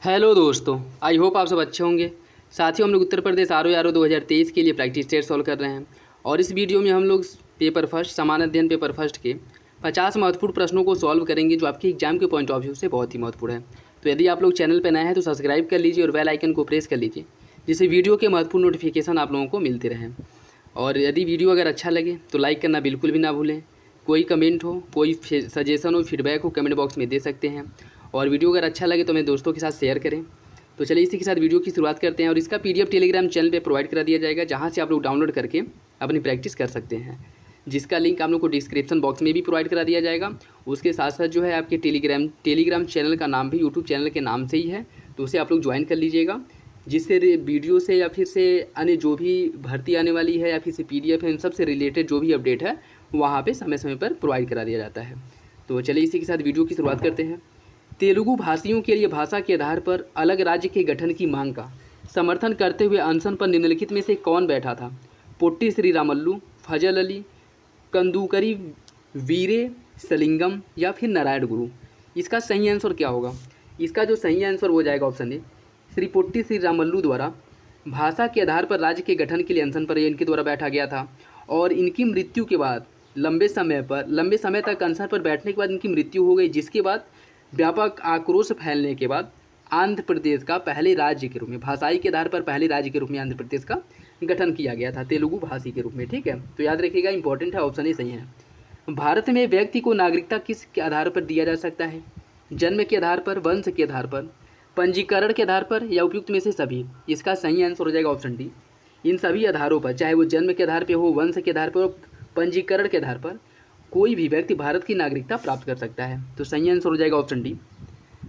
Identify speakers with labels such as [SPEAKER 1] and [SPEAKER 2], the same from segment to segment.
[SPEAKER 1] Hello दोस्तों, I hope आप सब अच्छे होंगे। साथियों, हम लोग उत्तर प्रदेश आर 2023 के लिए प्रैक्टिस टेस्ट सॉल्व कर रहे हैं और इस वीडियो में हम लोग पेपर फर्स्ट सामान्य अध्ययन पेपर फर्स्ट के 50 महत्वपूर्ण प्रश्नों को सॉल्व करेंगे जो आपके एग्जाम के पॉइंट ऑफ व्यू से बहुत ही महत्वपूर्ण है। तो यदि आप लोग चैनल पर नए हैं तो सब्सक्राइब कर लीजिए और बेल आइकन को प्रेस कर लीजिए, जिससे वीडियो के महत्वपूर्ण नोटिफिकेशन आप लोगों को मिलते रहें। और यदि वीडियो अगर अच्छा लगे तो लाइक करना बिल्कुल भी ना भूलें। कोई कमेंट हो, कोई सजेशन हो, फीडबैक हो, कमेंट बॉक्स में दे सकते हैं। और वीडियो अगर अच्छा लगे तो मेरे दोस्तों के साथ शेयर करें। तो चलिए इसी के साथ वीडियो की शुरुआत करते हैं और इसका PDF टेलीग्राम चैनल पे प्रोवाइड करा दिया जाएगा, जहां से आप लोग डाउनलोड करके अपनी प्रैक्टिस कर सकते हैं, जिसका लिंक आप लोग को डिस्क्रिप्शन बॉक्स में भी प्रोवाइड करा दिया जाएगा। उसके साथ साथ जो है आपके टेलीग्राम चैनल का नाम भी यूट्यूब चैनल के नाम से ही है, तो उसे आप लोग ज्वाइन कर लीजिएगा, जिससे वीडियो से या फिर से अन्य जो भी भर्ती आने वाली है या फिर से PDF है, इन सब से रिलेटेड जो भी अपडेट है वहाँ पे समय समय पर प्रोवाइड करा दिया जाता है। तो चलिए इसी के साथ वीडियो की शुरुआत करते हैं। तेलुगु भाषियों के लिए भाषा के आधार पर अलग राज्य के गठन की मांग का समर्थन करते हुए अनशन पर निम्नलिखित में से कौन बैठा था? पोट्टी श्रीरामल्लू, फजल अली, कंदुकरी वीरे सलिंगम या फिर नारायण गुरु? इसका सही आंसर क्या होगा? इसका जो सही आंसर हो जाएगा option A, Shri potty Sriramulu द्वारा भाषा के आधार पर राज्य के गठन के लिए अनशन पर इनके द्वारा बैठा गया था। और इनकी मृत्यु के बाद लंबे समय तक अनशन पर बैठने के बाद इनकी मृत्यु हो गई, जिसके बाद व्यापक आक्रोश फैलने के बाद आंध्र प्रदेश का पहले राज्य के रूप में, भाषाई के आधार पर पहले राज्य के रूप में आंध्र प्रदेश का गठन किया गया था, तेलुगु भाषी के रूप में। ठीक है, तो याद रखिएगा, इंपॉर्टेंट है, ऑप्शन ही सही है। भारत में व्यक्ति को नागरिकता किस के आधार पर दिया जा सकता है? जन्म के आधार पर, वंश के आधार पर, पंजीकरण के आधार पर या उपयुक्त में से सभी? इसका सही आंसर हो जाएगा ऑप्शन डी, इन सभी आधारों पर, चाहे वो जन्म के आधार पर हो, वंश के आधार पर, पंजीकरण के आधार पर, कोई भी व्यक्ति भारत की नागरिकता प्राप्त कर सकता है। तो सही आंसर हो जाएगा ऑप्शन डी।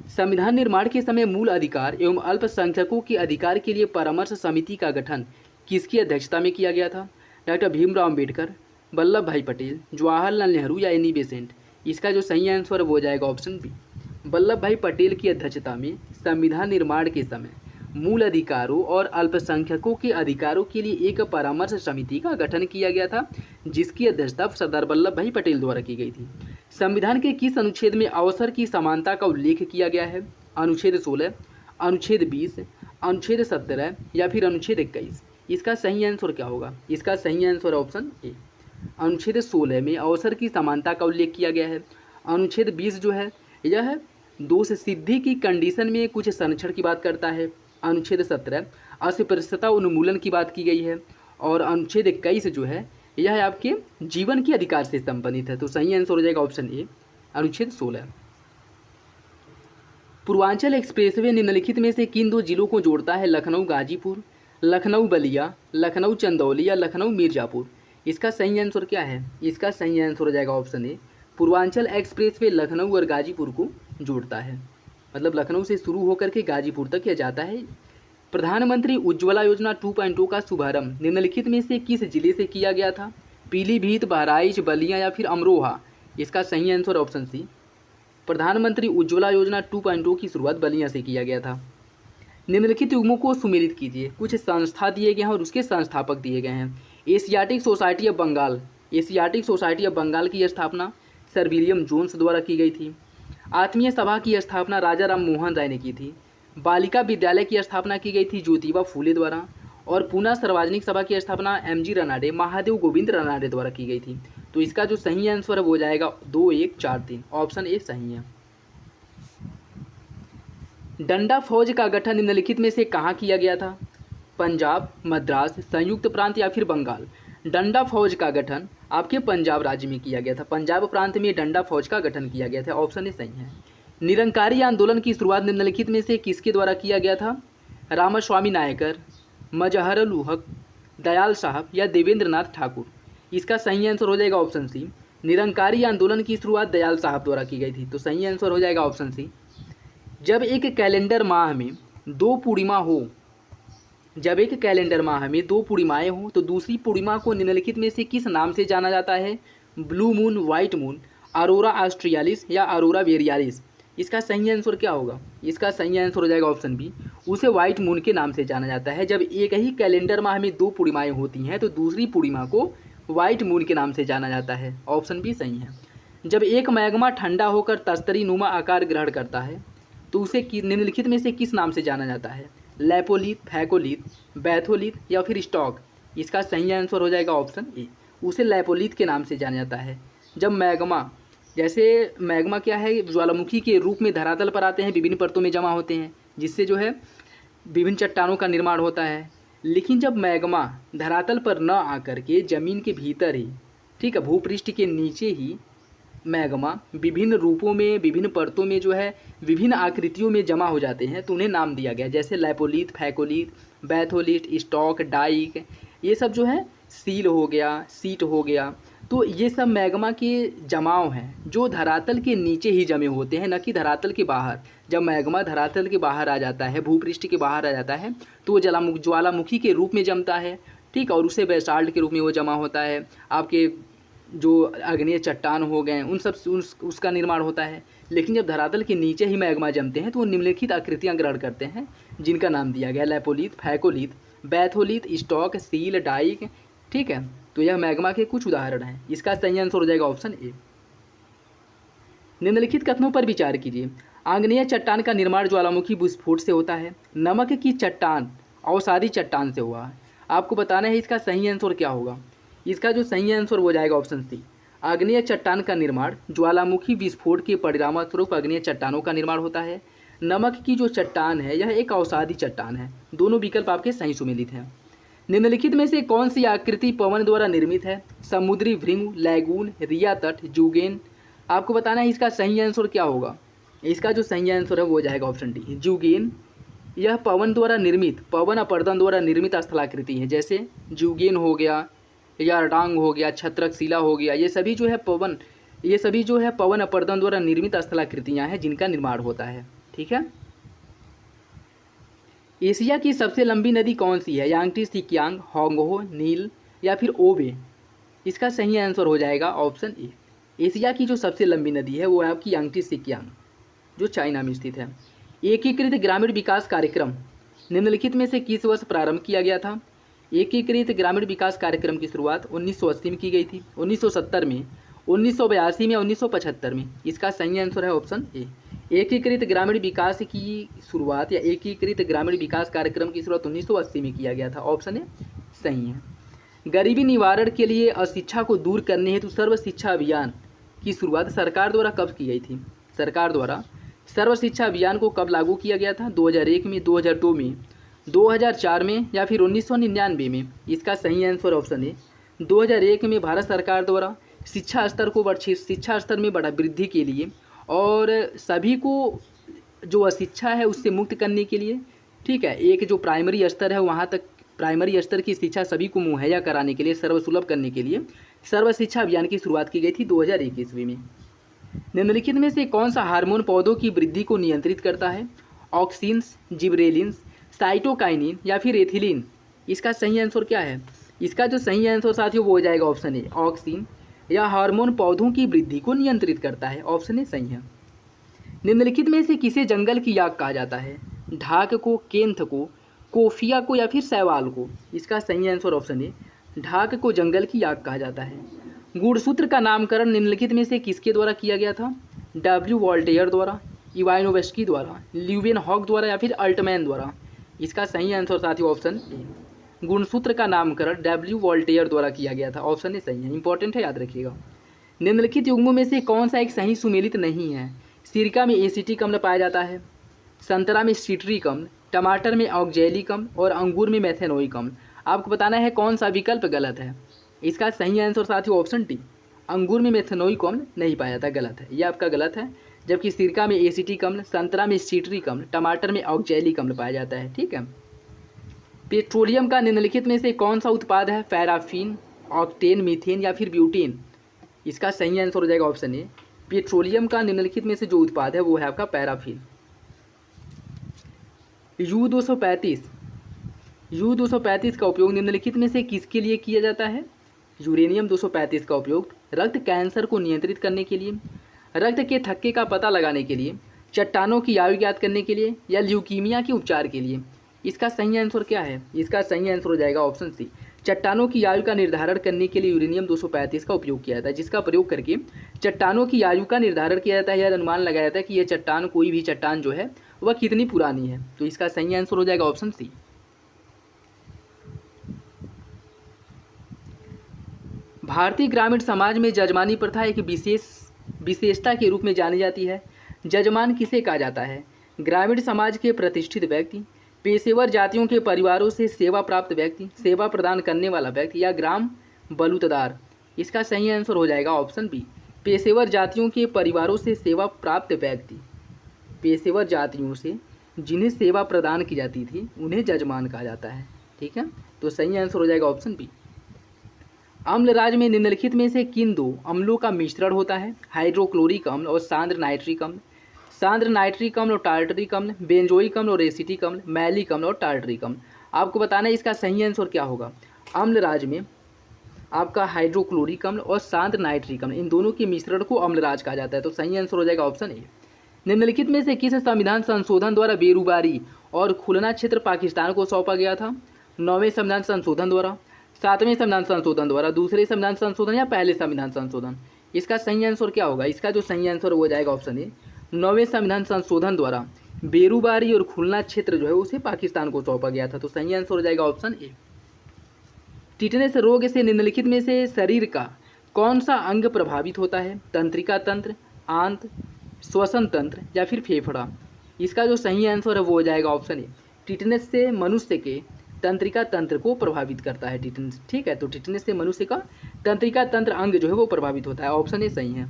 [SPEAKER 1] संविधान निर्माण के समय मूल अधिकार एवं अल्पसंख्यकों के अधिकार के लिए परामर्श समिति का गठन किसकी अध्यक्षता में किया गया था? डॉक्टर भीमराव अम्बेडकर, वल्लभ भाई पटेल, जवाहरलाल नेहरू या एनी बेसेंट? इसका जो सही आंसर हो जाएगा ऑप्शन बी, वल्लभ भाई पटेल की अध्यक्षता में संविधान निर्माण के समय मूल अधिकारों और अल्पसंख्यकों के अधिकारों के लिए एक परामर्श समिति का गठन किया गया था, जिसकी अध्यक्षता सरदार वल्लभ भाई पटेल द्वारा की गई थी। संविधान के किस अनुच्छेद में अवसर की समानता का उल्लेख किया गया है? अनुच्छेद 16, अनुच्छेद 20, अनुच्छेद 17 या फिर अनुच्छेद 21? इसका सही आंसर क्या होगा? इसका सही आंसर ऑप्शन ए, अनुच्छेद 16 में अवसर की समानता का उल्लेख किया गया है। अनुच्छेद 20 जो है यह दोष सिद्धि की कंडीशन में कुछ संरक्षण की बात करता है। अनुच्छेद 17 अस्पृश्यता उन्मूलन की बात की गई है। और अनुच्छेद 21 जो है यह आपके जीवन के अधिकार से संबंधित है। तो सही आंसर हो जाएगा ऑप्शन ए, अनुच्छेद 16। पूर्वांचल एक्सप्रेसवे निम्नलिखित में से किन दो जिलों को जोड़ता है? लखनऊ गाजीपुर, लखनऊ बलिया, लखनऊ चंदौली या लखनऊ मिर्जापुर? इसका सही आंसर क्या है? इसका सही आंसर हो जाएगा option A, Purvanchal expressway Lucknow और गाजीपुर को जोड़ता है, मतलब लखनऊ से शुरू होकर के गाजीपुर तक यह जाता है। प्रधानमंत्री उज्ज्वला योजना 2.0 का शुभारंभ निम्नलिखित में से किस जिले से किया गया था? पीलीभीत, बहराइच, बलिया या फिर अमरोहा? इसका सही आंसर ऑप्शन सी, प्रधानमंत्री उज्ज्वला योजना 2.0 की शुरुआत बलिया से किया गया था। निम्नलिखित युग्मों को सुमेलित कीजिए। कुछ संस्था दिए गए हैं और उसके संस्थापक दिए गए हैं। Asiatic Society of Bengal, Asiatic Society of Bengal की स्थापना सर विलियम जोन्स द्वारा की गई थी। आत्मीय सभा की स्थापना राजा राम मोहन राय ने की थी। बालिका विद्यालय की स्थापना की गई थी ज्योतिबा फूले द्वारा। और पूना सार्वजनिक सभा की स्थापना MG रनाडे, महादेव गोविंद रनाडे द्वारा की गई थी। तो इसका जो सही आंसर है वो जाएगा 2, 1, 4, 3, ऑप्शन ए सही है। डंडा फौज का गठन निम्नलिखित में से कहाँ किया गया था? पंजाब, मद्रास, संयुक्त प्रांत या फिर बंगाल? डंडा फौज का गठन आपके पंजाब राज्य में किया गया था। पंजाब प्रांत में डंडा फौज का गठन किया गया था, ऑप्शन ए सही है। निरंकारी आंदोलन की शुरुआत निम्नलिखित में से किसके द्वारा किया गया था? रामास्वामी नायकर, मजहरुल हक, दयाल साहब या देवेंद्र नाथ ठाकुर? इसका सही आंसर हो जाएगा ऑप्शन सी, निरंकारी आंदोलन की शुरुआत दयाल साहब द्वारा की गई थी। तो सही आंसर हो जाएगा ऑप्शन सी। जब एक कैलेंडर माह में 2 पूर्णिमा हो, जब एक कैलेंडर माह में 2 पूर्णिमाएँ हों तो दूसरी पूर्णिमा को निम्नलिखित में से किस नाम से जाना जाता है? Blue moon, white moon, aurora australis या अरोरा वेरियालिस? इसका सही आंसर क्या होगा? इसका सही आंसर हो जाएगा ऑप्शन बी, उसे व्हाइट मून के नाम से जाना जाता है। जब एक ही कैलेंडर माह में 2 पूर्णिमाएँ होती हैं तो दूसरी पूर्णिमा को व्हाइट मून के नाम से जाना जाता है, ऑप्शन बी सही है। जब एक मैग्मा ठंडा होकर तस्तरी नुमा आकार ग्रहण करता है, तो उसे निम्नलिखित में से किस नाम से जाना जाता है? लैपोलिथ, फैकोलिथ, बैथोलिथ या फिर स्टॉक? इसका सही आंसर हो जाएगा ऑप्शन ए, उसे लैपोलिथ के नाम से जाना जाता है। जब मैग्मा, जैसे मैग्मा क्या है, ज्वालामुखी के रूप में धरातल पर आते हैं, विभिन्न परतों में जमा होते हैं, जिससे जो है विभिन्न चट्टानों का निर्माण होता है। लेकिन जब मैग्मा धरातल पर न आकर के ज़मीन के भीतर ही, ठीक है, भूपृष्ठ के नीचे ही मैग्मा विभिन्न रूपों में, विभिन्न परतों में जो है विभिन्न आकृतियों में जमा हो जाते हैं, तो उन्हें नाम दिया गया, जैसे lopolith, phacolith, batholith, stock, dyke, ये सब जो है सील हो गया, सीट हो गया। तो ये सब मैग्मा के जमाव हैं जो धरातल के नीचे ही जमे होते हैं, न कि धरातल के बाहर। जब मैग्मा धरातल के बाहर आ जाता है, भूपृष्ठ के बाहर आ जाता है, तो वो ज्वालामुखी के रूप में जमता है, ठीक, और उसे बेसाल्ट के रूप में वो जमा होता है। आपके जो आग्नेय चट्टान हो गए, उन सब उसका निर्माण होता है। लेकिन जब धरातल के नीचे ही मैग्मा जमते हैं तो वो निम्नलिखित आकृतियाँ ग्रहण करते हैं, जिनका नाम दिया गया lopolith, phacolith, batholith, stock, sill, dyke, ठीक है। तो यह मैग्मा के कुछ उदाहरण हैं। इसका सही आंसर हो जाएगा ऑप्शन ए। निम्नलिखित कथनों पर विचार कीजिए। आग्नेय चट्टान का निर्माण ज्वालामुखी विस्फोट से होता है। नमक की चट्टान अवसादी चट्टान से हुआ है। आपको बताना है इसका सही आंसर क्या होगा। इसका जो सही आंसर हो जाएगा ऑप्शन सी, आग्नेय चट्टान का निर्माण ज्वालामुखी विस्फोट के परिणामस्वरूप आग्नेय चट्टानों का निर्माण होता है। नमक की जो चट्टान है यह एक अवसादी चट्टान है। दोनों विकल्प आपके सही सुमेलित हैं। निम्नलिखित में से कौन सी आकृति पवन द्वारा निर्मित है? समुद्री भृंग, लैगून, रिया तट, जूगेन। आपको बताना है इसका सही आंसर क्या होगा। इसका जो सही आंसर है वो हो जाएगा ऑप्शन डी, जूगेन। यह पवन द्वारा निर्मित, पवन अपर्दन द्वारा निर्मित स्थलाकृति है, जैसे जूगेन हो गया, यारडांग हो गया, छत्रकशिला हो गया। ये सभी जो है पवन अपर्दन द्वारा निर्मित स्थलाकृतियाँ हैं जिनका निर्माण होता है, ठीक है। एशिया की सबसे लंबी नदी कौन सी है? यांगटी, सिकियांग, होंगहो, नील या फिर ओबे। इसका सही आंसर हो जाएगा ऑप्शन ए। एशिया की जो सबसे लंबी नदी है वो है आपकी यांगटी सिकियांग, जो चाइना में स्थित है। एकीकृत ग्रामीण विकास कार्यक्रम निम्नलिखित में से किस वर्ष प्रारंभ किया गया था? एकीकृत ग्रामीण विकास कार्यक्रम की शुरुआत 1980 में की गई थी, 1970 में, 1982 में, 1975 में। इसका सही आंसर है ऑप्शन ए। एकीकृत ग्रामीण विकास की शुरुआत या एकीकृत ग्रामीण विकास कार्यक्रम की शुरुआत 1980 में किया गया था। ऑप्शन ए सही है। गरीबी निवारण के लिए अशिक्षा को दूर करने हेतु सर्व शिक्षा अभियान की शुरुआत सरकार द्वारा कब की गई थी? सरकार द्वारा सर्व शिक्षा अभियान को कब लागू किया गया था? 2001 में, 2002 में, 2004 में या फिर 1999 में? इसका सही आंसर ऑप्शन ए 2001 में भारत सरकार द्वारा शिक्षा स्तर में बड़ा वृद्धि के लिए और सभी को जो अशिक्षा है उससे मुक्त करने के लिए, ठीक है, एक जो प्राइमरी स्तर है वहाँ तक प्राइमरी स्तर की शिक्षा सभी को मुहैया कराने के लिए, सर्वसुलभ करने के लिए सर्व शिक्षा अभियान की शुरुआत की गई थी 2001 ईस्वी में। निम्नलिखित में से कौन सा हार्मोन पौधों की वृद्धि को नियंत्रित करता है? ऑक्सिन्स, जिब्रेलिन्स, साइटोकाइनिन या फिर एथिलीन। इसका सही आंसर क्या है? इसका जो सही आंसर साथियों वो हो जाएगा ऑप्शन ए, ऑक्सिन। यह हार्मोन पौधों की वृद्धि को नियंत्रित करता है। ऑप्शन ए सही है। निम्नलिखित में से किसे जंगल की आग कहा जाता है? ढाक को, केंथ को, कोफिया को या फिर शैवाल को? इसका सही आंसर ऑप्शन ए, ढाक को जंगल की आग कहा जाता है। गुणसूत्र का नामकरण निम्नलिखित में से किसके द्वारा किया गया था? डब्ल्यू वॉल्टेयर द्वारा, इवानोव्स्की द्वारा, ल्यूवेनहॉक द्वारा या फिर अल्टमैन द्वारा? इसका सही आंसर साथियों ऑप्शन ए, गुणसूत्र का नामकरण डब्ल्यू वॉल्टेयर द्वारा किया गया था। ऑप्शन ए सही है, इंपॉर्टेंट है, याद रखिएगा। निम्नलिखित युग्मों में से कौन सा एक सही सुमेलित नहीं है? सिरका में एसिटिक अम्ल पाया जाता है, संतरा में सिट्रिक अम्ल, टमाटर में ऑक्जेलिक अम्ल और अंगूर में मेथेनोइक अम्ल। आपको बताना है कौन सा विकल्प गलत है। इसका सही आंसर साथियों ऑप्शन डी, अंगूर में मेथेनोइक अम्ल नहीं पाया जाता, गलत है, यह आपका गलत है। जबकि सिरका में एसिटिक अम्ल, संतरा में सिट्रिक अम्ल, टमाटर में ऑक्जेलिक अम्ल पाया जाता है, ठीक है। पेट्रोलियम का निम्नलिखित में से कौन सा उत्पाद है? पैराफिन, ऑक्टेन, मीथेन या फिर ब्यूटेन? इसका सही आंसर हो जाएगा ऑप्शन ए, पेट्रोलियम का निम्नलिखित में से जो उत्पाद है वो है आपका पैराफिन। U-235 का उपयोग निम्नलिखित में से किसके लिए किया जाता है? यूरेनियम 235 का उपयोग रक्त कैंसर को नियंत्रित करने के लिए, रक्त के थक्के का पता लगाने के लिए, चट्टानों की आयु ज्ञात करने के लिए या ल्यूकीमिया के उपचार के लिए? इसका सही आंसर क्या है? इसका सही आंसर हो जाएगा ऑप्शन सी, चट्टानों की आयु का निर्धारण करने के लिए यूरेनियम 235 का उपयोग किया जाता है, जिसका प्रयोग करके चट्टानों की आयु का निर्धारण किया जाता है या अनुमान लगाया जाता है कि यह चट्टान, कोई भी चट्टान जो है वह कितनी पुरानी है। तो इसका सही आंसर हो जाएगा ऑप्शन सी। भारतीय ग्रामीण समाज में जजमानी प्रथा एक विशेषता के रूप में जानी जाती है। जजमान किसे कहा जाता है? ग्रामीण समाज के प्रतिष्ठित व्यक्ति, पेशेवर जातियों के परिवारों से सेवा प्राप्त व्यक्ति, सेवा प्रदान करने वाला व्यक्ति या ग्राम बलूतदार। इसका सही आंसर हो जाएगा ऑप्शन बी, पेशेवर जातियों के परिवारों से सेवा प्राप्त व्यक्ति। पेशेवर जातियों से जिन्हें सेवा प्रदान की जाती थी उन्हें जजमान कहा जाता है। ठीक है, तो सही आंसर हो जाएगा ऑप्शन बी। अम्लराज में निम्नलिखित में से किन दो अम्लों का मिश्रण होता है? हाइड्रोक्लोरिक अम्ल और सांद्र नाइट्रिक अम्ल, सांद्र नाइट्रिक अम्ल और टार्टरिक अम्ल, बेंजोइक अम्ल और एसिटिक अम्ल, मैलिक अम्ल और टार्टरिक अम्ल। आपको बताना है इसका सही आंसर क्या होगा। अम्लराज में आपका हाइड्रोक्लोरिक अम्ल और सांद्र नाइट्रिक अम्ल, इन दोनों के मिश्रण को अम्लराज कहा जाता है। तो सही आंसर हो जाएगा ऑप्शन ए। निम्नलिखित में से किस संविधान संशोधन द्वारा बेरूबारी और खुलना क्षेत्र पाकिस्तान को सौंपा गया था? 9वें संविधान संशोधन द्वारा, 7वें संविधान संशोधन द्वारा, दूसरे संविधान संशोधन या पहले संविधान संशोधन? इसका सही आंसर क्या होगा? इसका जो सही आंसर हो जाएगा ऑप्शन ए, 9वें संविधान संशोधन द्वारा बेरूबारी और खुलना क्षेत्र जो है उसे पाकिस्तान को सौंपा गया था। तो सही आंसर हो जाएगा ऑप्शन ए। टिटनेस रोग से निम्नलिखित में से शरीर का कौन सा अंग प्रभावित होता है? तंत्रिका तंत्र, आंत, श्वसन तंत्र या फिर फेफड़ा? इसका जो सही आंसर है वो हो जाएगा ऑप्शन ए। टिटनेस से मनुष्य के तंत्रिका तंत्र को प्रभावित करता है टिटनेस। ठीक है, तो टिटनेस से मनुष्य का तंत्रिका तंत्र अंग जो है वो प्रभावित होता है। ऑप्शन ए सही है।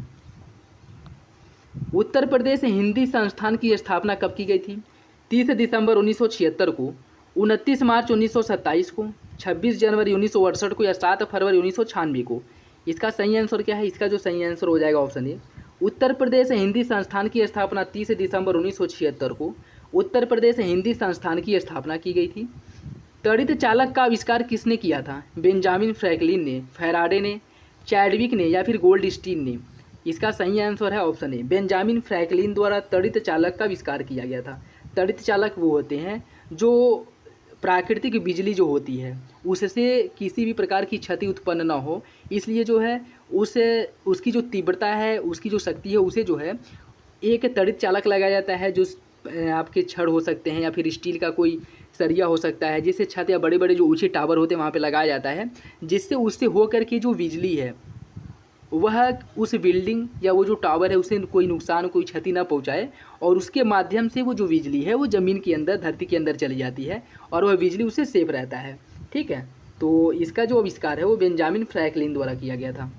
[SPEAKER 1] उत्तर प्रदेश हिंदी संस्थान की स्थापना कब की गई थी? 30 दिसंबर 1976 को, 29 मार्च 1927 को, 26 जनवरी 1968 को या 7 फरवरी 1996 को? इसका सही आंसर क्या है? इसका जो सही आंसर हो जाएगा ऑप्शन ए। उत्तर प्रदेश हिंदी संस्थान की स्थापना 30 दिसंबर 1976 को उत्तर प्रदेश हिंदी संस्थान की स्थापना की गई थी। तड़ित चालक का आविष्कार किसने किया था? बेंजामिन फ्रैंकलिन ने, फैराडे ने, चैडविक ने या फिर गोल्डस्टीन ने? इसका सही आंसर है ऑप्शन ए, बेंजामिन फ्रैंकलिन द्वारा तड़ित चालक का आविष्कार किया गया था। तड़ित चालक वो होते हैं जो प्राकृतिक बिजली जो होती है उससे किसी भी प्रकार की क्षति उत्पन्न ना हो, इसलिए जो है उसकी जो तीव्रता है, उसकी जो शक्ति है, उसे जो है एक तड़ित चालक लगाया जाता है जो आपके छड़ हो सकते हैं या फिर स्टील का कोई सरिया हो सकता है, जिससे छत या बड़े बड़े जो ऊंचे टावर होते हैं वहाँ पे लगाया जाता है, जिससे उससे होकर के जो बिजली है वह उस बिल्डिंग या वो जो टावर है उसे कोई नुकसान, कोई क्षति ना पहुंचाए, और उसके माध्यम से वो जो बिजली है वो ज़मीन के अंदर, धरती के अंदर चली जाती है और वह बिजली उससे सेफ रहता है। ठीक है, तो इसका जो आविष्कार है वो बेंजामिन फ्रैंकलिन द्वारा किया गया था।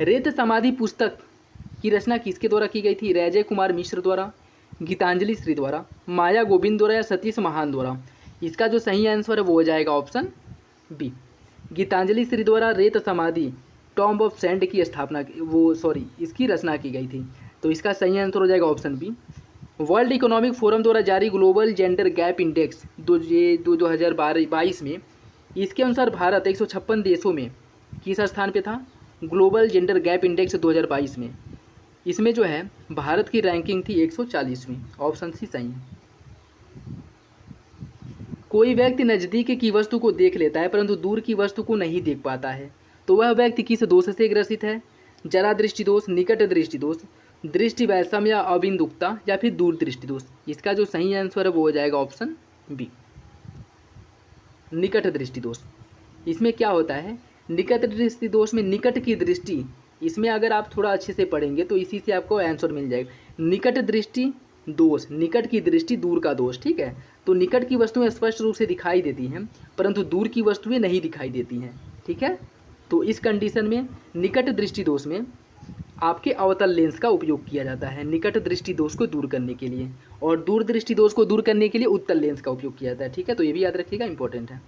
[SPEAKER 1] रेत समाधि पुस्तक की रचना किसके द्वारा की गई थी? रैजय कुमार मिश्र द्वारा, गीतांजलि श्री द्वारा, माया गोविंद द्वारा या सतीश महान द्वारा? इसका जो सही आंसर है वो हो जाएगा ऑप्शन बी, गीतांजलि श्री द्वारा रेत समाधि टॉम्ब ऑफ सैंड की स्थापना इसकी रचना की गई थी। तो इसका सही आंसर हो जाएगा option B. World Economic Forum द्वारा जारी ग्लोबल जेंडर गैप इंडेक्स 2022 में, इसके अनुसार भारत 156 देशों में किस स्थान पे था? ग्लोबल जेंडर गैप इंडेक्स 2022 में इसमें जो है भारत की रैंकिंग थी 140वीं। ऑप्शन सी सही है। कोई व्यक्ति नज़दीक की वस्तु को देख लेता है परंतु दूर की वस्तु को नहीं देख पाता है, तो वह व्यक्ति किस दोष से ग्रसित है? जरा दृष्टि दोष, निकट दृष्टि दोष, दृष्टि वैषम्य या अबिंदुकता या फिर दूर दृष्टि दोष? इसका जो सही आंसर है वो हो जाएगा ऑप्शन बी, निकट दृष्टि दोष। इसमें क्या होता है? निकट दृष्टि दोष में निकट की दृष्टि, इसमें अगर आप थोड़ा अच्छे से पढ़ेंगे तो इसी से आपको आंसर मिल जाएगा। निकट दृष्टि दोष, निकट की दृष्टि दूर का दोष। ठीक है, तो निकट की वस्तुएं स्पष्ट रूप से दिखाई देती हैं परंतु दूर की वस्तुएं नहीं दिखाई देती हैं। ठीक है, तो इस कंडीशन में निकट दृष्टि दोष में आपके अवतल लेंस का उपयोग किया जाता है निकट दृष्टि दोष को दूर करने के लिए, और दूर दृष्टि दोष को दूर करने के लिए उत्तल लेंस का उपयोग किया जाता है। ठीक है, तो ये भी याद रखिएगा, इंपॉर्टेंट है।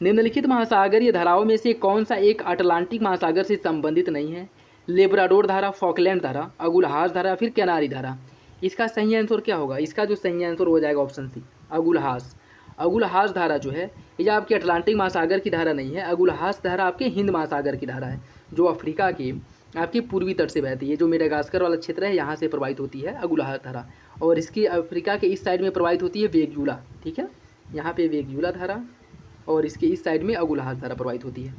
[SPEAKER 1] निम्नलिखित महासागरीय धाराओं में से कौन सा एक अटलांटिक महासागर से संबंधित नहीं है? लेब्राडोर धारा, फॉकलैंड धारा, अगुलहास धारा या फिर कैनारी धारा? इसका सही आंसर क्या होगा? इसका जो सही आंसर हो जाएगा ऑप्शन सी, अगुलहास। अगुलहास धारा जो है ये आपके अटलांटिक महासागर की धारा नहीं है। अगुलहास धारा आपके हिंद महासागर की धारा है, जो अफ्रीका के आपके पूर्वी तट से बहती है। जो मेडागास्कर वाला क्षेत्र है यहाँ से प्रवाहित होती है अगुलहास धारा, और इसकी अफ्रीका के इस साइड में प्रवाहित होती है वेगुला। ठीक है, यहाँ पे वेगुला धारा और इसके इस साइड में अगुलहास धारा प्रवाहित होती है।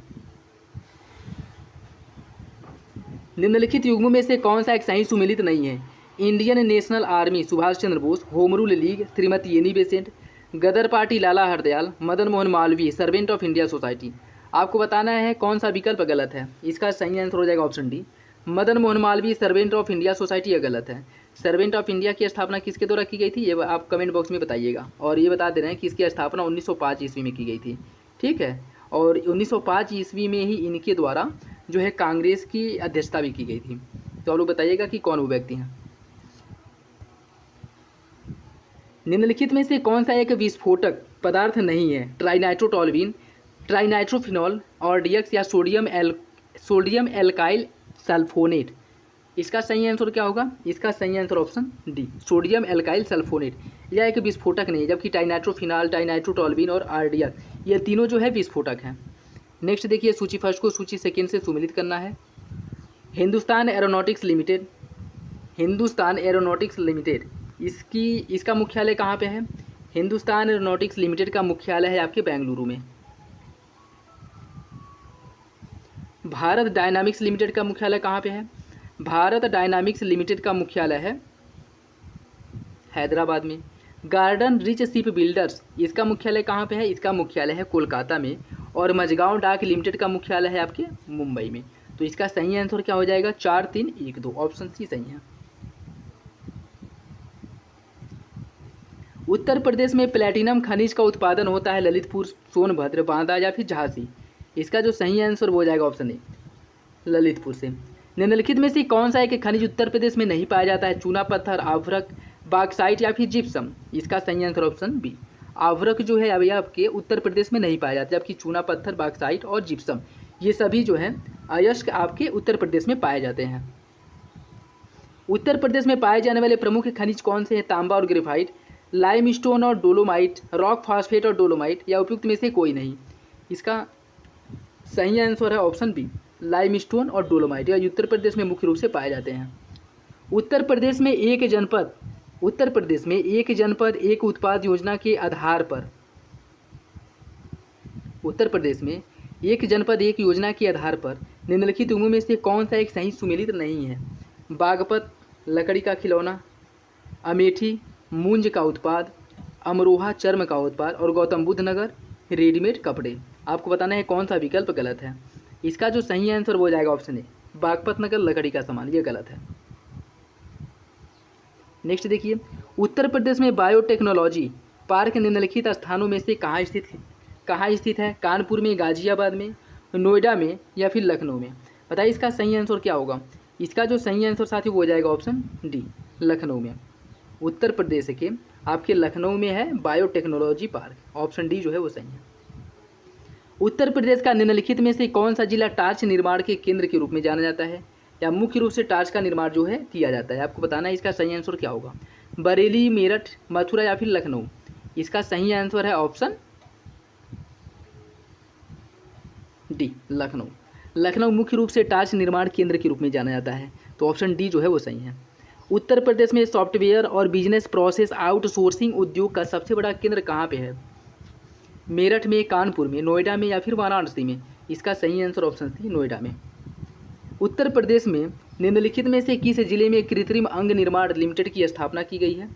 [SPEAKER 1] निम्नलिखित युग्मों में से कौन सा एक सही सुमेलित नहीं है? Indian National Army Subhash Chandra Bose, Home Rule League Shrimati Annie Besant, Ghadar Party Lala Hardayal, Madan Mohan Malaviya Servant of India Society. आपको बताना है कौन सा विकल्प गलत है। इसका सही आंसर हो जाएगा option D, Madan Mohan Malaviya Servant of India society. यह गलत है। सर्वेंट ऑफ इंडिया की स्थापना किसके द्वारा की गई थी, ये आप कमेंट बॉक्स में बताइएगा। और ये बता दे रहे हैं कि इसकी स्थापना 1905 ईस्वी में की गई थी। ठीक है, और 1905 ईस्वी में ही इनके द्वारा जो है कांग्रेस की अध्यक्षता भी की गई थी। तो आप लोग बताइएगा कि कौन वो व्यक्ति हैं। निम्नलिखित में से कौन सा एक विस्फोटक पदार्थ नहीं है? ट्राइनाइट्रोटोल्यूइन, ट्राइनाइट्रोफिनॉल, ऑर्डियक्स या सोडियम एल्काइल सल्फोनेट। इसका सही आंसर क्या होगा? इसका सही answer option D, sodium alkyl sulphonate. यह एक विस्फोटक नहीं है, जबकि ट्राइनाइट्रोफिनॉल, ट्राइनाइट्रोटोल्यूइन और ऑर्डियक्स ये तीनों जो है विस्फोटक हैं। नेक्स्ट देखिए, सूची फर्स्ट को सूची सेकेंड से सुमेलित करना है। Hindustan aeronautics limited, Hindustan aeronautics limited इसका मुख्यालय कहाँ पे है? हिंदुस्तान एरोनॉटिक्स लिमिटेड का मुख्यालय है आपके बेंगलुरु में। भारत डायनामिक्स लिमिटेड का मुख्यालय कहाँ पे है? भारत डायनामिक्स लिमिटेड का मुख्यालय है हैदराबाद में। गार्डन रिच शिप बिल्डर्स इसका मुख्यालय कहाँ पे है? इसका मुख्यालय है कोलकाता में। और मझगांव डाक लिमिटेड का मुख्यालय है आपके मुंबई में। तो इसका सही आंसर क्या हो जाएगा? 4, 3, 1, 2 ऑप्शन सी सही है। उत्तर प्रदेश में प्लैटिनम खनिज का उत्पादन होता है ललितपुर, सोनभद्र, बांदा या फिर झांसी। इसका जो सही आंसर वो हो जाएगा ऑप्शन ए, ललितपुर से। निम्नलिखित में से कौन सा एक खनिज उत्तर प्रदेश में नहीं पाया जाता है? चूना पत्थर, आवरक, बॉक्साइट या फिर जिप्सम। इसका सही आंसर ऑप्शन बी, आवरक जो है अभी आपके उत्तर प्रदेश में नहीं पाया जाता, जबकि चूना पत्थर, बॉक्साइट और जिप्सम ये सभी जो है अयस्क आपके उत्तर प्रदेश में पाए जाते हैं। उत्तर प्रदेश में पाए जाने वाले प्रमुख खनिज कौन से हैं? तांबा और ग्रेफाइट, लाइमस्टोन और डोलोमाइट, रॉक फास्फेट और डोलोमाइट या उपयुक्त में से कोई नहीं। इसका सही आंसर है ऑप्शन बी, लाइमस्टोन और डोलोमाइट। यह उत्तर प्रदेश में मुख्य रूप से पाए जाते हैं। उत्तर प्रदेश में एक जनपद एक उत्पाद योजना के आधार पर, उत्तर प्रदेश में एक जनपद एक योजना के आधार पर निम्नलिखित युग्मों में से कौन सा एक सही सुमेलित नहीं है? बागपत लकड़ी का खिलौना, अमेठी मूंज का उत्पाद, अमरोहा चर्म का उत्पाद और गौतम बुद्ध नगर रेडीमेड कपड़े। आपको बताना है कौन सा विकल्प गलत है। इसका जो सही आंसर हो जाएगा ऑप्शन ए, बागपत नगर लकड़ी का सामान, ये गलत है। नेक्स्ट देखिए, उत्तर प्रदेश में बायोटेक्नोलॉजी पार्क निम्नलिखित स्थानों में से कहाँ स्थित है? कानपुर में, गाजियाबाद में, नोएडा में या फिर लखनऊ में। बताइए इसका सही आंसर क्या होगा? इसका जो सही आंसर साथी वो हो जाएगा ऑप्शन डी, लखनऊ में। उत्तर प्रदेश के आपके लखनऊ में है बायोटेक्नोलॉजी पार्क, ऑप्शन डी जो है वो सही है। उत्तर प्रदेश का निम्नलिखित में से कौन सा जिला टार्च निर्माण के केंद्र के रूप में जाना जाता है, या मुख्य रूप से टार्च का निर्माण जो है किया जाता है? आपको बताना है इसका सही आंसर क्या होगा। बरेली, मेरठ, मथुरा या फिर लखनऊ। इसका सही आंसर है ऑप्शन डी, लखनऊ। लखनऊ मुख्य रूप से टार्च निर्माण केंद्र के रूप में जाना जाता है, तो ऑप्शन डी जो है वो सही है। उत्तर प्रदेश में सॉफ्टवेयर और बिजनेस प्रोसेस आउटसोर्सिंग उद्योग का सबसे बड़ा केंद्र कहाँ पे है? मेरठ में, कानपुर में, नोएडा में या फिर वाराणसी में। इसका सही आंसर ऑप्शन सी, नोएडा में। उत्तर प्रदेश में निम्नलिखित में से किस जिले में कृत्रिम अंग निर्माण लिमिटेड की स्थापना की गई है?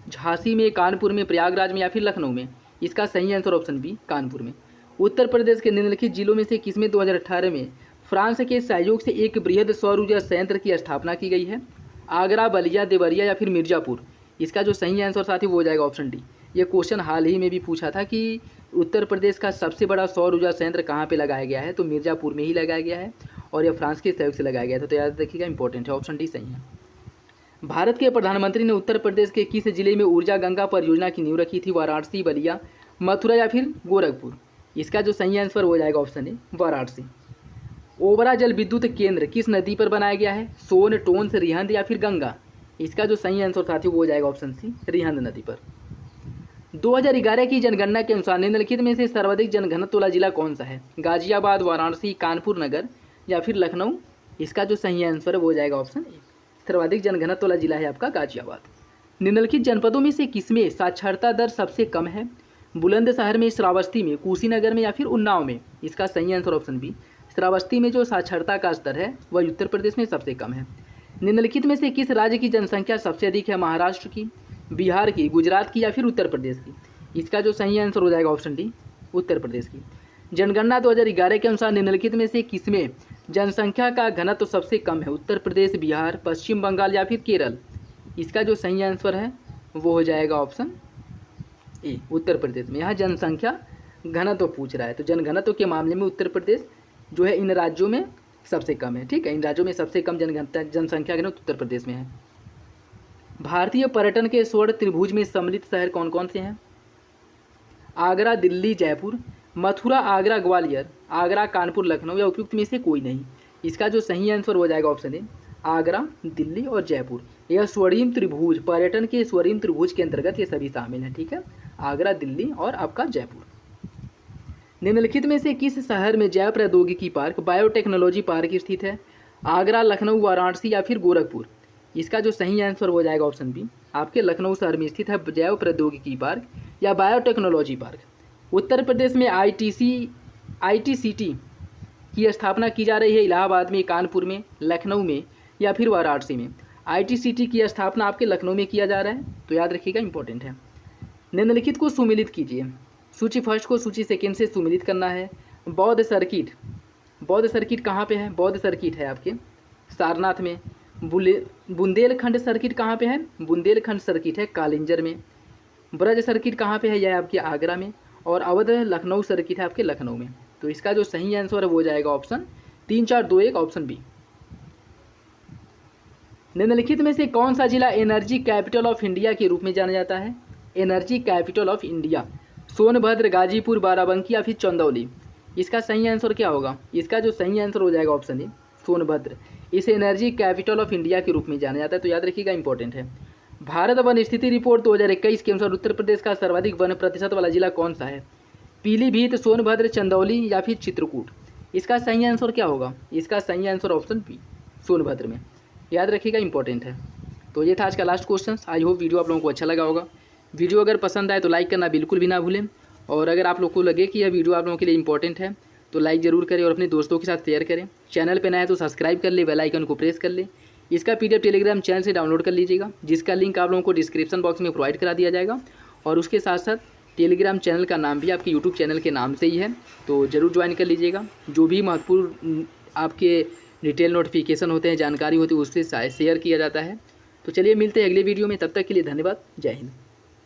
[SPEAKER 1] झांसी में, कानपुर में, प्रयागराज में या फिर लखनऊ में। इसका सही आंसर ऑप्शन बी, कानपुर में। उत्तर प्रदेश के निम्नलिखित जिलों में से किसमें 2018 में फ्रांस के सहयोग से एक बृहद सौर ऊर्जा संयंत्र की स्थापना की गई है? आगरा, बलिया, देवरिया या फिर मिर्ज़ापुर। इसका जो सही आंसर साथी वो हो जाएगा ऑप्शन डी। ये क्वेश्चन हाल ही में भी पूछा था कि उत्तर प्रदेश का सबसे बड़ा सौर ऊर्जा संयंत्र कहाँ पे लगाया गया है, तो मिर्ज़ापुर में ही लगाया गया है और यह फ्रांस के सहयोग से लगाया गया था। तो याद रखिएगा, इंपॉर्टेंट है, ऑप्शन डी सही है। भारत के प्रधानमंत्री ने उत्तर प्रदेश के किस जिले में ऊर्जा गंगा परियोजना की नींव रखी थी? वाराणसी, बलिया, मथुरा या फिर गोरखपुर। इसका जो सही आंसर हो जाएगा ऑप्शन ए, वाराणसी। ओबरा जल विद्युत केंद्र किस नदी पर बनाया गया है? सोन, टोंस, रिहंद या फिर गंगा। इसका जो सही आंसर साथी वो हो जाएगा ऑप्शन सी, रिहंद नदी पर। 2011 की जनगणना के अनुसार निम्नलिखित में से सर्वाधिक जनघनत्व वाला जिला कौन सा है? गाजियाबाद, वाराणसी, कानपुर नगर या फिर लखनऊ। इसका जो सही आंसर है वो हो जाएगा ऑप्शन ए, सर्वाधिक जनघनत्व वाला जिला है आपका गाजियाबाद। निम्नलिखित जनपदों में से किसमें साक्षरता दर सबसे कम है? बुलंदशहर में, श्रावस्ती में, कुशीनगर में या फिर उन्नाव में? इसका सही आंसर ऑप्शन बी, श्रावस्ती में जो साक्षरता का स्तर है वह उत्तर प्रदेश में सबसे कम है। निम्नलिखित में से किस राज्य की जनसंख्या सबसे अधिक है? महाराष्ट्र की, बिहार की, गुजरात की या फिर उत्तर प्रदेश की? इसका जो सही आंसर हो जाएगा ऑप्शन डी, उत्तर प्रदेश की। जनगणना 2011 के अनुसार निम्नलिखित में से किसमें जनसंख्या का घनत्व सबसे कम है? उत्तर प्रदेश, बिहार, पश्चिम बंगाल या फिर केरल? इसका जो सही आंसर है वो हो जाएगा ऑप्शन ए, उत्तर प्रदेश में। यहाँ जनसंख्या घनत्व पूछ रहा है, तो जनघनत्व के मामले में उत्तर प्रदेश जो है इन राज्यों में सबसे कम है। ठीक है, इन राज्यों में सबसे कम जनसंख्या घनत्व उत्तर प्रदेश में है। भारतीय पर्यटन के स्वर्ण त्रिभुज में सम्मिलित शहर कौन कौन से हैं? आगरा, दिल्ली, जयपुर, मथुरा, आगरा, ग्वालियर, आगरा, कानपुर, लखनऊ या उपयुक्त में से कोई नहीं? इसका जो सही आंसर हो जाएगा ऑप्शन ए, आगरा, दिल्ली और जयपुर। यह स्वर्णिम त्रिभुज, पर्यटन के स्वर्णिम त्रिभुज के अंतर्गत ये सभी शामिल हैं। ठीक है, आगरा, दिल्ली और आपका जयपुर। निम्नलिखित में से किस शहर में जैव प्रौद्योगिकी पार्क, बायोटेक्नोलॉजी पार्क स्थित है? आगरा, लखनऊ, वाराणसी या फिर गोरखपुर? इसका जो सही आंसर हो जाएगा ऑप्शन बी, आपके लखनऊ शहर में स्थित है जैव प्रौद्योगिकी पार्क या बायोटेक्नोलॉजी पार्क। उत्तर प्रदेश में ITCT की स्थापना की जा रही है इलाहाबाद में, कानपुर में, लखनऊ में या फिर वाराणसी में? ITCT की स्थापना आपके लखनऊ में किया जा रहा है, तो याद रखिएगा, इंपॉर्टेंट है। निम्नलिखित को सुमिलित कीजिए। सूची फर्स्ट को सूची सेकेंड से सुमिलित करना है। बौद्ध सर्किट, बौद्ध सर्किट कहाँ पे है? बौद्ध सर्किट है आपके सारनाथ में। बुंदेलखंड सर्किट कहाँ पे है? बुंदेलखंड सर्किट है कालिंजर में। ब्रज सर्किट कहाँ पे है? यह आपके आगरा में। और अवध लखनऊ सर्किट है आपके लखनऊ में। तो इसका जो सही आंसर है वो जाएगा ऑप्शन 3, 4, 2, 1 ऑप्शन बी। निम्नलिखित में से कौन सा जिला एनर्जी कैपिटल ऑफ इंडिया के रूप में जाना जाता है? Energy capital of India, Sonbhadra, Ghazipur, Barabanki या फिर चंदौली? इसका सही आंसर क्या होगा? इसका जो सही आंसर हो जाएगा ऑप्शन ए, सोनभद्र। इसे एनर्जी कैपिटल ऑफ इंडिया के रूप में जाना जाता है, तो याद रखिएगा, इंपॉर्टेंट है। भारत वन स्थिति रिपोर्ट 2021 के अनुसार उत्तर प्रदेश का सर्वाधिक वन प्रतिशत वाला जिला कौन सा है? पीलीभीत, सोनभद्र, चंदौली या फिर चित्रकूट? इसका सही आंसर क्या होगा? इसका सही आंसर ऑप्शन बी, सोनभद्र में। याद रखिएगा, इंपॉर्टेंट है। तो ये था आज का last question. I hope video आप लोगों को अच्छा लगा होगा। वीडियो अगर पसंद आए तो लाइक करना बिल्कुल भी ना भूलें, और अगर आप लोग को लगे कि यह वीडियो आप लोगों के लिए इंपॉर्टेंट है तो लाइक ज़रूर करें और अपने दोस्तों के साथ शेयर करें। चैनल पर नया है तो सब्सक्राइब कर ले, बेल आइकन को प्रेस कर ले। इसका PDF टेलीग्राम चैनल से डाउनलोड कर लीजिएगा, जिसका लिंक आप लोगों को डिस्क्रिप्शन बॉक्स में प्रोवाइड करा दिया जाएगा। और उसके साथ साथ टेलीग्राम चैनल का नाम भी आपके यूट्यूब चैनल के नाम से ही है, तो ज़रूर ज्वाइन कर लीजिएगा। जो भी महत्वपूर्ण आपके डिटेल नोटिफिकेशन होते हैं, जानकारी होती है, उससे शेयर किया जाता है। तो चलिए मिलते हैं अगले वीडियो में, तब तक के लिए धन्यवाद। जय हिंद।